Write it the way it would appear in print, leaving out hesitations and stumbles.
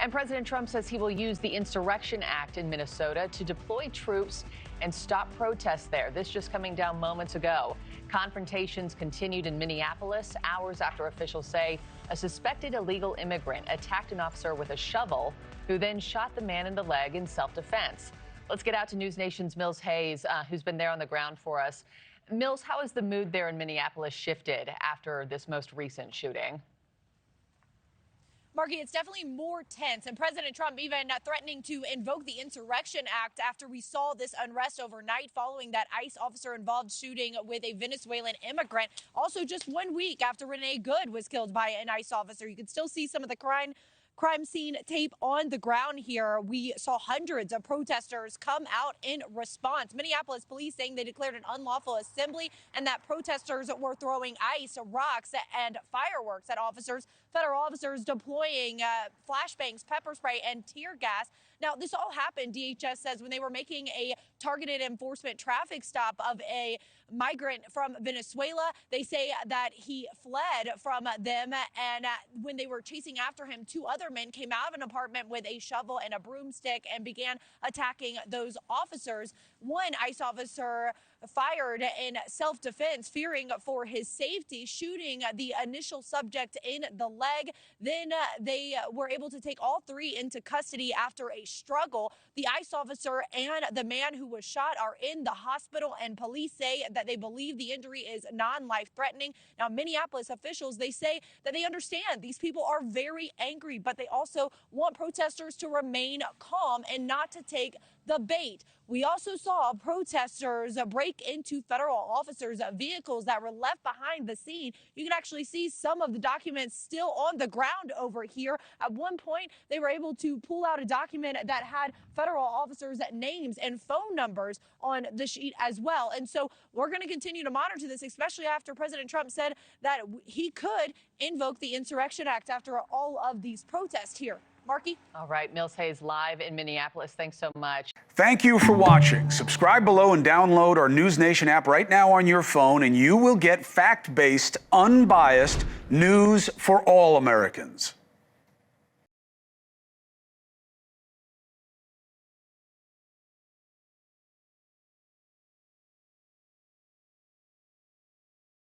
And President Trump says he will use the Insurrection Act in Minnesota to deploy troops and stop protests there. This just coming down moments ago. Confrontations continued in Minneapolis hours after officials say a suspected illegal immigrant attacked an officer with a shovel, who then shot the man in the leg in self-defense. Let's get out to NewsNation's Mills Hayes, who's been there on the ground for us. Mills, how has the mood there in Minneapolis shifted after this most recent shooting? Markie, it's definitely more tense, and President Trump even threatening to invoke the Insurrection Act after we saw this unrest overnight following that ICE officer-involved shooting with a Venezuelan immigrant. Also, just 1 week after Renee Good was killed by an ICE officer. You can still see some of the crime scene tape on the ground here. We saw hundreds of protesters come out in response. Minneapolis police saying they declared an unlawful assembly and that protesters were throwing ice, rocks, and fireworks at officers. Federal officers deploying flashbangs, pepper spray, and tear gas. Now, this all happened, DHS says, when they were making a targeted enforcement traffic stop of a migrant from Venezuela. They say that he fled from them, and when they were chasing after him, two other men came out of an apartment with a shovel and a broomstick and began attacking those officers. One ICE officer fired in self-defense, fearing for his safety, shooting the initial subject in the leg. Then they were able to take all three into custody after a struggle. The ICE officer and the man who was shot are in the hospital, and police say that they believe the injury is non-life threatening. Now, Minneapolis officials, they say that they understand these people are very angry, but they also want protesters to remain calm and not to take the bait. We also saw protesters break into federal officers' vehicles that were left behind the scene. You can actually see some of the documents still on the ground over here. At one point, they were able to pull out a document that had federal officers' names and phone numbers on the sheet as well. And so we're going to continue to monitor this, especially after President Trump said that he could invoke the Insurrection Act after all of these protests here. Markie? All right, Mills Hayes live in Minneapolis. Thanks so much. Thank you for watching. Subscribe below and download our NewsNation app right now on your phone, and you will get fact-based, unbiased news for all Americans.